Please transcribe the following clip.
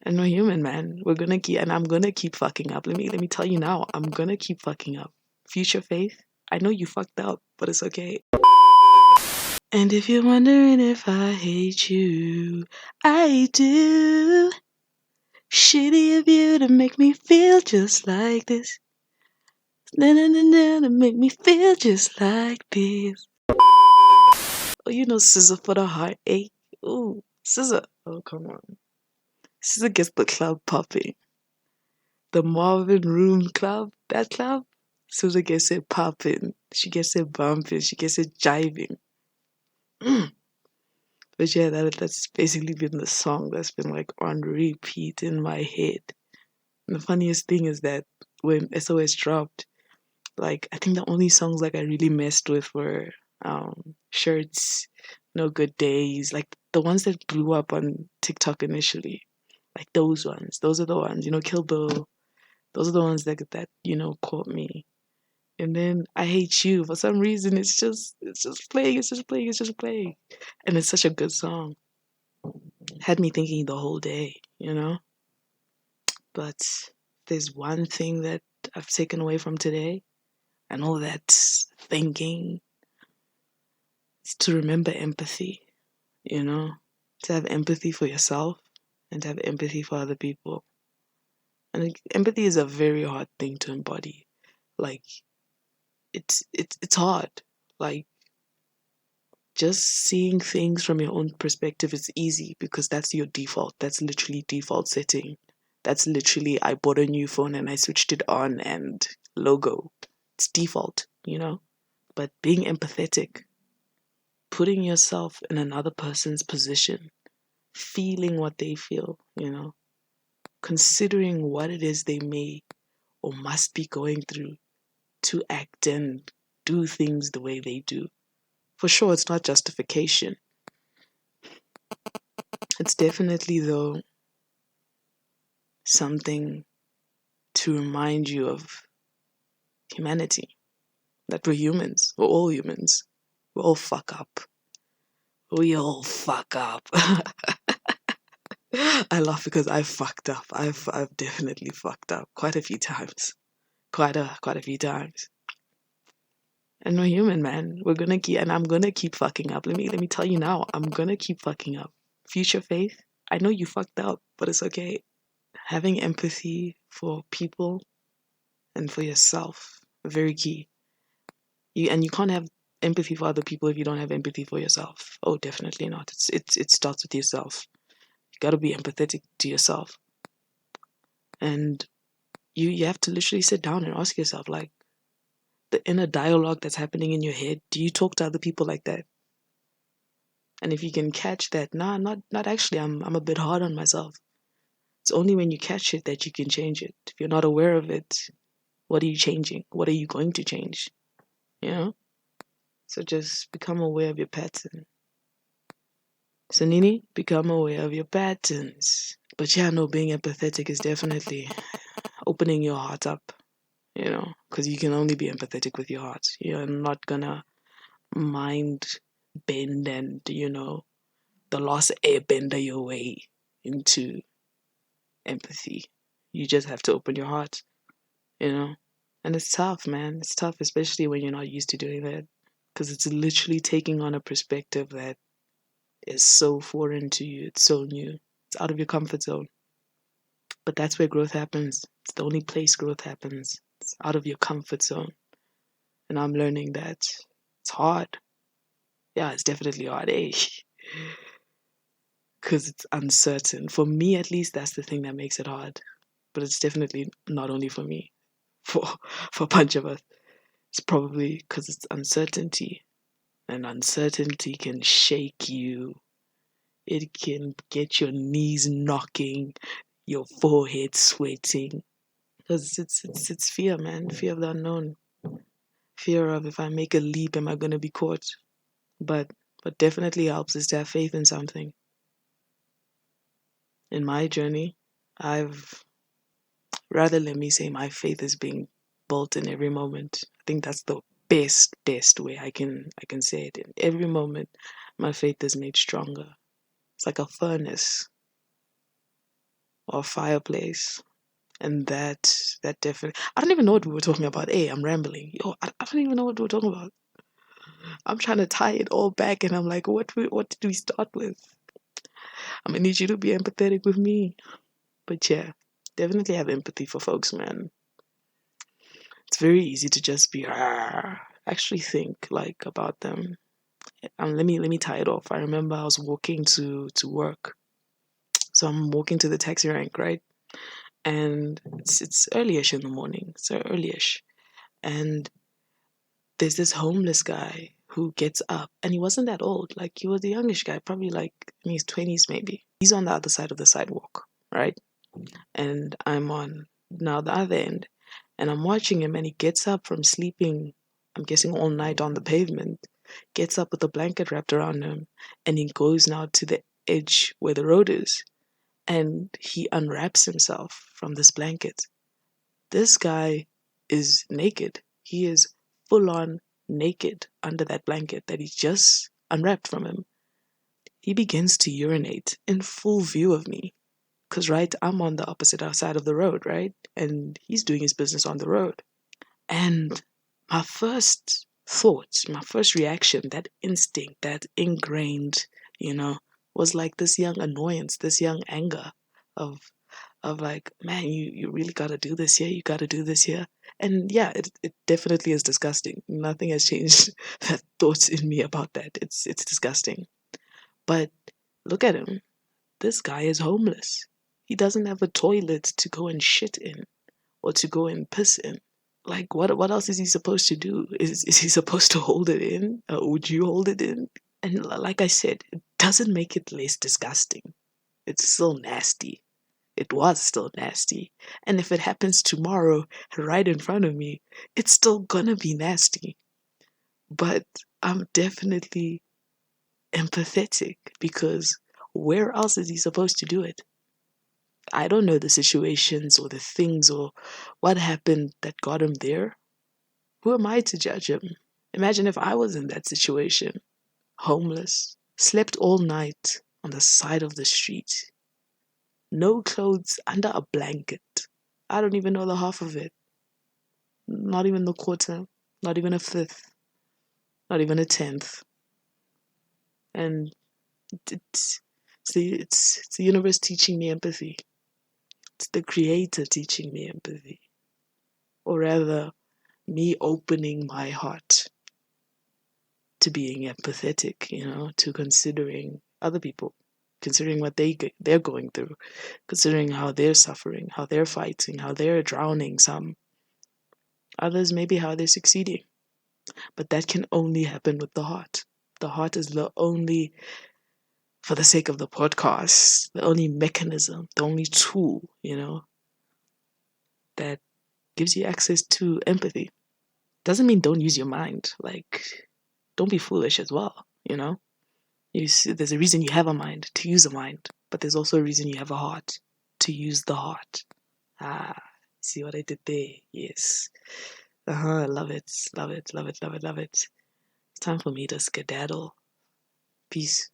And we're human, man. We're gonna keep, and I'm gonna keep fucking up. Let me tell you now, I'm gonna keep fucking up. Future Faith, I know you fucked up, but it's okay. And if you're wondering if I hate you, I do. Shitty of you to make me feel just like this. Na na na na to make me feel just like this. Oh, you know Scissor for the heartache. Ooh, Scissor. Oh, come on. Scissor gets the club popping. The Marvin Room Club, that club. Scissor gets it popping. She gets it bumping. She gets it jiving. Mm. But yeah, that's basically been the song that's been like on repeat in my head. And the funniest thing is that when SOS dropped, like I think the only songs like I really messed with were Shirts, No Good Days, like the ones that blew up on TikTok initially. Like those ones. Those are the ones, Kill Bill. Those are the ones that caught me. And then I Hate You. For some reason it's just playing, it's just playing, it's just playing. And it's such a good song. Had me thinking the whole day. But there's one thing that I've taken away from today, and all that thinking, is to remember empathy, to have empathy for yourself and to have empathy for other people. And empathy is a very hard thing to embody. Like it's hard. Like just seeing things from your own perspective is easy because that's your default. That's literally default setting. That's literally I bought a new phone and I switched it on and logo. It's default. But being empathetic, putting yourself in another person's position, feeling what they feel, considering what it is they may or must be going through to act and do things the way they do. For sure, it's not justification. It's definitely, though, something to remind you of humanity. That we're humans. We're all humans. We all fuck up. We all fuck up. I laugh because I've fucked up. I've definitely fucked up quite a few times. Quite a few times. And we're human, man. We're gonna keep, and I'm gonna keep fucking up. Let me tell you now, I'm gonna keep fucking up. Future Faith, I know you fucked up, but it's okay. Having empathy for people and for yourself, very key. You can't have empathy for other people if you don't have empathy for yourself. Oh, definitely not. It starts with yourself. You gotta be empathetic to yourself, and you have to literally sit down and ask yourself, like, the inner dialogue that's happening in your head. Do you talk to other people like that? And if you can catch that, nah, not actually. I'm a bit hard on myself. It's only when you catch it that you can change it. If you're not aware of it, what are you changing? What are you going to change? You know? So just become aware of your pattern. Sonini, become aware of your patterns. But yeah, no, being empathetic is definitely opening your heart up, because you can only be empathetic with your heart. You're not gonna mind bend and, the lost airbender your way into empathy. You just have to open your heart. And it's tough, man. It's tough, especially when you're not used to doing that. Because it's literally taking on a perspective that is so foreign to you. It's so new. It's out of your comfort zone. But that's where growth happens. It's the only place growth happens. It's out of your comfort zone. And I'm learning that it's hard. Yeah, it's definitely hard, eh? Because it's uncertain. For me, at least, that's the thing that makes it hard. But it's definitely not only for me, for for a bunch of us. It's probably because it's uncertainty, and uncertainty can shake you. It can get your knees knocking, your forehead sweating, because it's fear, man. Fear of the unknown. Fear of, if I make a leap, am I gonna be caught? But what definitely helps is to have faith in something. In my journey, I've rather, let me say, my faith is being built in every moment. I think that's the best way I can say it. In every moment, my faith is made stronger. It's like a furnace or a fireplace. And that definitely, I don't even know what we were talking about. Hey, I'm rambling. Yo, I don't even know what we were talking about. I'm trying to tie it all back, and I'm like, what did we start with? I'm gonna need you to be empathetic with me. But yeah, definitely have empathy for folks, man. It's very easy to just be actually think like about them. Let me tie it off. I remember I was walking to work. So I'm walking to the taxi rank, right? And it's early-ish in the morning. So early-ish. And there's this homeless guy who gets up, and he wasn't that old. Like, he was a youngish guy, probably like in his 20s maybe. He's on the other side of the sidewalk, right? And I'm on now the other end, and I'm watching him, and he gets up from sleeping, I'm guessing all night on the pavement, gets up with a blanket wrapped around him, and he goes now to the edge where the road is, and he unwraps himself from this blanket. This guy is naked. He is full on naked under that blanket that he just unwrapped from him. He begins to urinate in full view of me. Because, right, I'm on the opposite side of the road, right? And he's doing his business on the road. And my first thought, my first reaction, that instinct, that ingrained, was like this young annoyance, this young anger of like, man, you really gotta do this here, you gotta do this here. And yeah, it definitely is disgusting. Nothing has changed that thoughts in me about that. It's disgusting. But look at him. This guy is homeless. He doesn't have a toilet to go and shit in or to go and piss in. Like, what else is he supposed to do? Is he supposed to hold it in? Would you hold it in? And like I said, it doesn't make it less disgusting. It's still nasty. It was still nasty. And if it happens tomorrow right in front of me, it's still gonna be nasty. But I'm definitely empathetic because where else is he supposed to do it? I don't know the situations or the things or what happened that got him there. Who am I to judge him? Imagine if I was in that situation, homeless, slept all night on the side of the street, no clothes under a blanket. I don't even know the half of it. Not even the quarter, not even a fifth, not even a tenth. And it's the universe teaching me empathy. It's the creator teaching me empathy. Or rather, me opening my heart to being empathetic, to considering other people, considering what they're going through, considering how they're suffering, how they're fighting, how they're drowning some. Others maybe how they're succeeding. But that can only happen with the heart. The heart is the only, for the sake of the podcast, the only mechanism, the only tool, that gives you access to empathy. Doesn't mean don't use your mind. Like, don't be foolish as well, You see, there's a reason you have a mind, to use a mind. But there's also a reason you have a heart, to use the heart. See what I did there? Yes. I love it. Love it, love it, love it, love it. It's time for me to skedaddle. Peace.